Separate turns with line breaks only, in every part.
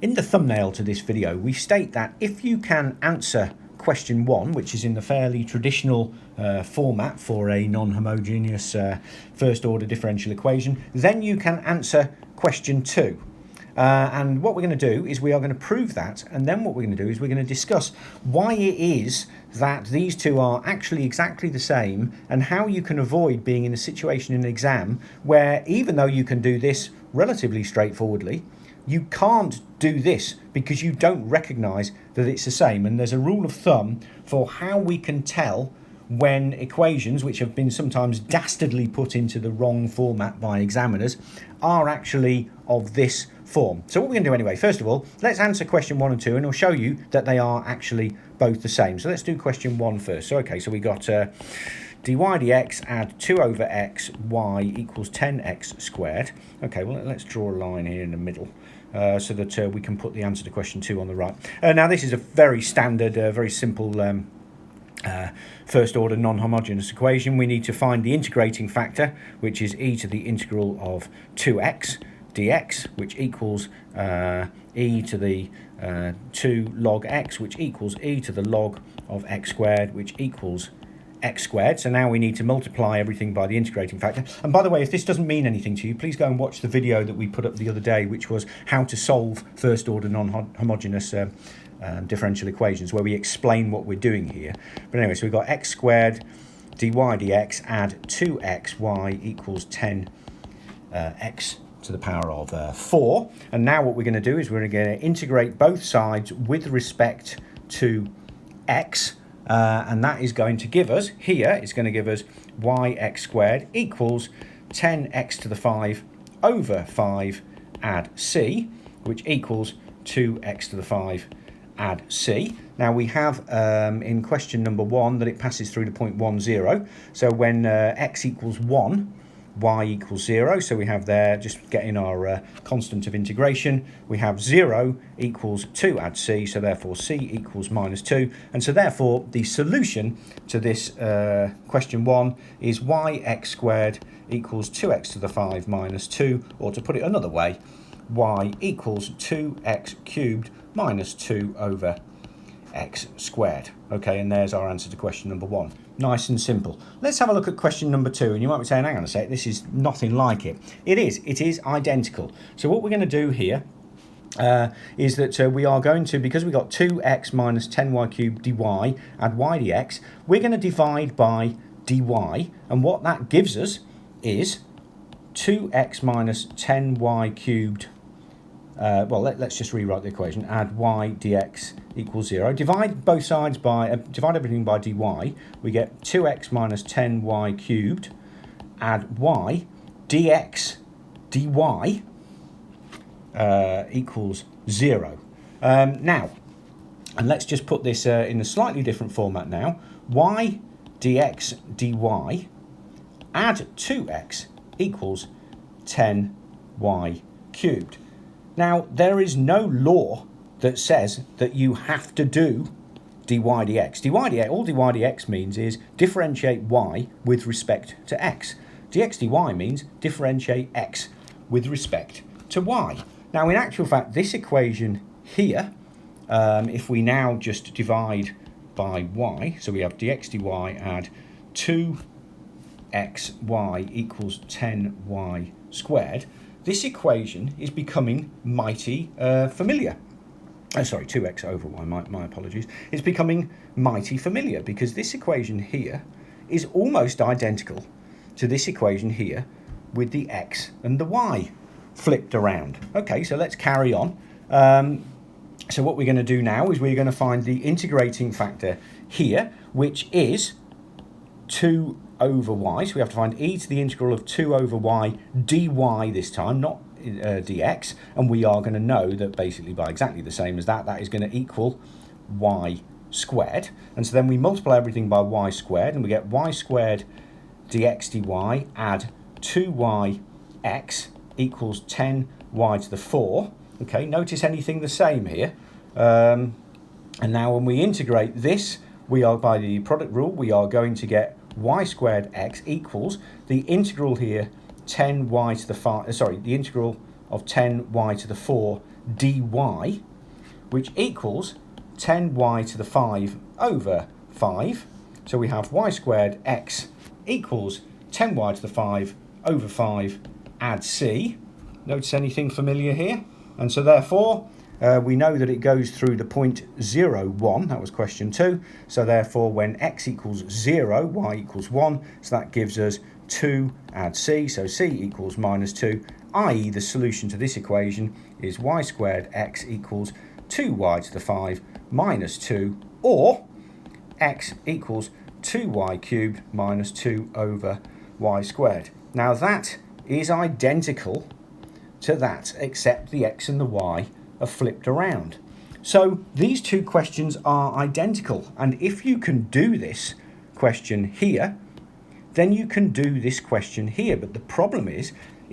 In the thumbnail to this video, we state that if you can answer question 1, which is in the fairly traditional format for a non-homogeneous first order differential equation, then you can answer question 2. And what we're going to do is we are going to prove that, and then what we're going to do is we're going to discuss why it is that these two are actually exactly the same, and how you can avoid being in a situation in an exam where, even though you can do this relatively straightforwardly, you can't do this because you don't recognise that it's the same. And there's a rule of thumb for how we can tell when equations, which have been sometimes dastardly put into the wrong format by examiners, are actually of this form. So what we're going to do anyway, first of all, let's answer question 1 and 2, and I'll show you that they are actually both the same. So let's do question 1 first. So okay, so we got dy dx add 2 over x y equals 10x squared. Okay, well, let's draw a line here in the middle so that we can put the answer to question 2 on the right. Now this is a very standard, very simple first order non-homogeneous equation. We need to find the integrating factor, which is e to the integral of 2x dx, which equals e to the 2 log x, which equals e to the log of x squared, which equals x squared. So now we need to multiply everything by the integrating factor. And by the way, if this doesn't mean anything to you, please go and watch the video that we put up the other day, which was how to solve first order non-homogeneous differential equations, where we explain what we're doing here. But anyway, so we've got x squared dy dx add 2xy equals 10 x to the power of 4. And now what we're going to do is we're going to integrate both sides with respect to x. And that is going to give us, here, it's going to give us yx squared equals 10x to the 5 over 5 add c, which equals 2x to the 5 add c. Now we have in question number 1 that it passes through to point 1, 0. So when x equals 1, y equals 0. So we have there, just getting our constant of integration, we have 0 equals 2 add c, so therefore c equals minus 2. And so therefore the solution to this question 1 is yx squared equals 2x to the 5 minus 2, or to put it another way, y equals 2x cubed minus 2 over x squared. Okay, and there's our answer to question number 1. Nice and simple. Let's have a look at question number 2, and you might be saying, hang on a sec, this is nothing like it. It is identical. So what we're going to do here is that we are going to, because we've got 2x minus 10y cubed dy, add y dx, we're going to divide by dy, and what that gives us is 2x minus 10y cubed, well, let's just rewrite the equation, add y dx equals 0. Divide both sides by, divide everything by dy, we get 2x minus 10y cubed, add y, dx dy equals 0. Now, and let's just put this in a slightly different format now. Y dx dy add 2x equals 10y cubed. Now, there is no law that says that you have to do dy dx. All dy dx means is differentiate y with respect to x. Dx dy means differentiate x with respect to y. Now, in actual fact, this equation here, if we now just divide by y, so we have dx dy add 2xy equals 10y squared, this equation is becoming mighty familiar. Sorry, 2x over y, my apologies. It's becoming mighty familiar because this equation here is almost identical to this equation here with the x and the y flipped around. Okay, so let's carry on. So what we're going to do now is we're going to find the integrating factor here, which is 2 over y. So we have to find e to the integral of 2 over y dy this time, not dx. And we are going to know that basically by exactly the same as that, that is going to equal y squared. And so then we multiply everything by y squared, and we get y squared dx dy add 2yx equals 10y to the 4. Okay, notice anything the same here. And now when we integrate this, we are, by the product rule, we are going to get y squared x equals the integral here 10y to the 5, the integral of 10y to the 4 dy, which equals 10y to the 5 over 5. So we have y squared x equals 10y to the 5 over 5, add c. Notice anything familiar here? And so therefore, we know that it goes through the point 0, 1. That was question 2. So therefore, when x equals 0, y equals 1. So that gives us 2, add c. So c equals minus 2, i.e. the solution to this equation is y squared x equals 2y to the 5 minus 2, or x equals 2y cubed minus 2 over y squared. Now that is identical to that, except the x and the y are flipped around. So these two questions are identical, and if you can do this question here, then you can do this question here. But the problem is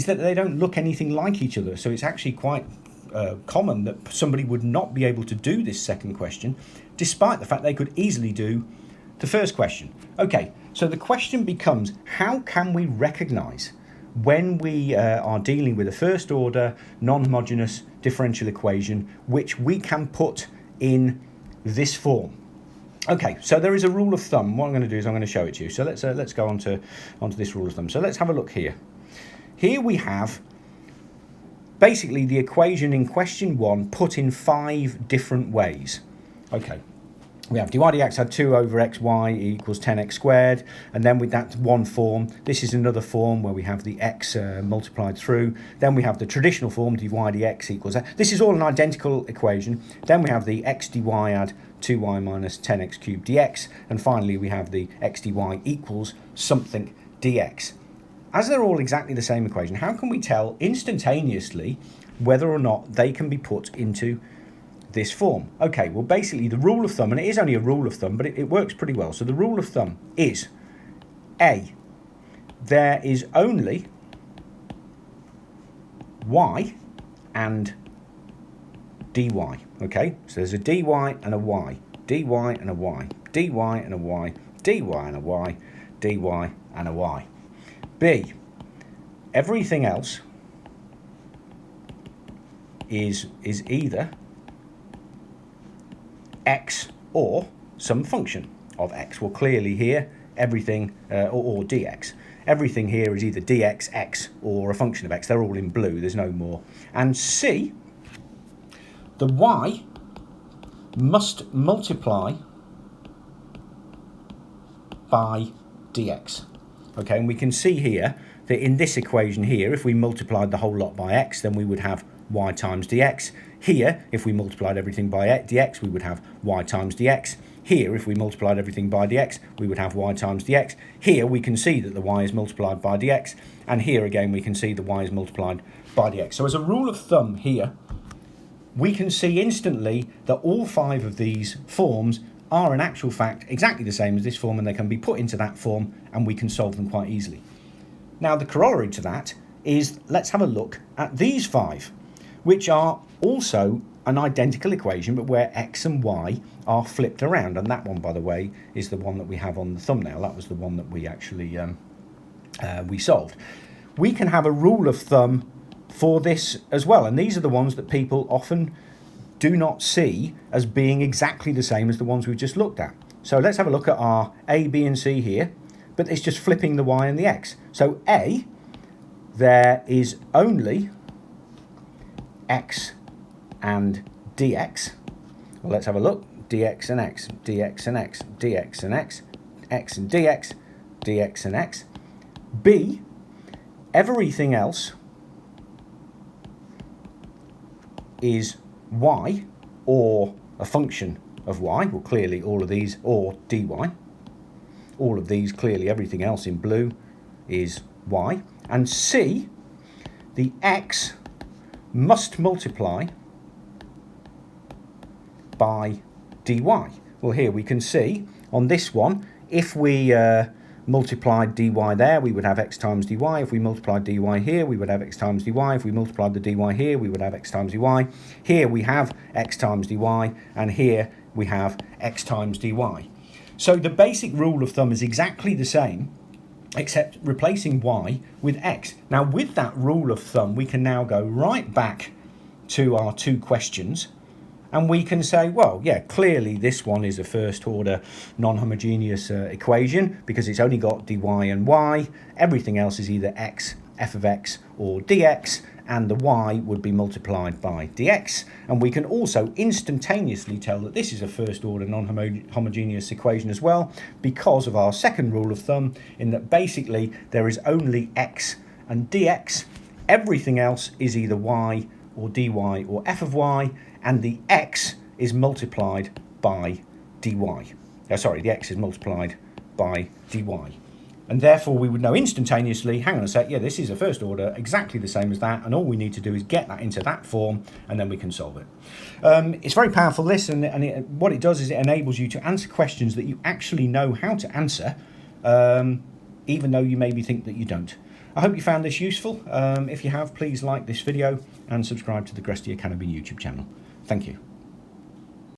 that they don't look anything like each other, so it's actually quite common that somebody would not be able to do this second question, despite the fact they could easily do the first question. Okay, so the question becomes, how can we recognise when we are dealing with a first order non-homogeneous differential equation which we can put in this form? Okay, so there is a rule of thumb. What I'm going to do is I'm going to show it to you. So let's go onto this rule of thumb. So let's have a look here. Here we have basically the equation in question 1 put in 5 different ways. Okay, we have dy dx had 2 over xy equals 10x squared, and then with that one form, this is another form where we have the x multiplied through. Then we have the traditional form, dy dx equals that. This is all an identical equation. Then we have the x dy add 2y minus 10x cubed dx, and finally we have the x dy equals something dx. As they're all exactly the same equation, how can we tell instantaneously whether or not they can be put into this form? Okay, well basically the rule of thumb, and it is only a rule of thumb, but it works pretty well. So the rule of thumb is A, there is only y and dy. Okay, so there's a dy and a y, dy and a y, dy and a y, dy and a y, dy and a y. B, everything else is either x or some function of x. Well, clearly here, everything, or dx. Everything here is either dx, x, or a function of x. They're all in blue, there's no more. And C, the y must multiply by dx. Okay, and we can see here that in this equation here, if we multiplied the whole lot by x, then we would have y times dx. Here, if we multiplied everything by dx, we would have y times dx. Here, if we multiplied everything by dx, we would have y times dx. Here, we can see that the y is multiplied by dx. And here again, we can see the y is multiplied by dx. So as a rule of thumb here, we can see instantly that all 5 of these forms are in actual fact exactly the same as this form, and they can be put into that form, and we can solve them quite easily. Now, the corollary to that is, let's have a look at these 5, which are also an identical equation, but where x and y are flipped around. And that one, by the way, is the one that we have on the thumbnail. That was the one that we actually we solved. We can have a rule of thumb for this as well, and these are the ones that people often do not see as being exactly the same as the ones we've just looked at. So let's have a look at our A, B and C here, but it's just flipping the y and the x. So A, there is only x and dx. Well, let's have a look. Dx and x, dx and x, dx and x, x and dx, dx and x. B, everything else is y or a function of y. Well, clearly all of these, or dy. All of these, clearly everything else in blue is y. And C, the x must multiply by dy. Well, here we can see on this one, if we multiplied dy there, we would have x times dy. If we multiplied dy here, we would have x times dy. If we multiplied the dy here, we would have x times dy. Here we have x times dy, and here we have x times dy. So the basic rule of thumb is exactly the same, except replacing y with x. Now, with that rule of thumb, we can now go right back to our two questions, and we can say, well, yeah, clearly this one is a first order non-homogeneous equation because it's only got dy and y. Everything else is either x, f of x, or dx, and the y would be multiplied by dx. And we can also instantaneously tell that this is a first order non-homogeneous equation as well, because of our second rule of thumb, in that basically there is only x and dx. Everything else is either y or dy or f of y, and the x is multiplied by dy. The x is multiplied by dy. And therefore we would know instantaneously, hang on a sec, yeah, this is a first order, exactly the same as that, and all we need to do is get that into that form, and then we can solve it. It's very powerful, this, and what it does is it enables you to answer questions that you actually know how to answer, even though you maybe think that you don't. I hope you found this useful. If you have, please like this video and subscribe to the Gresti Academy YouTube channel. Thank you.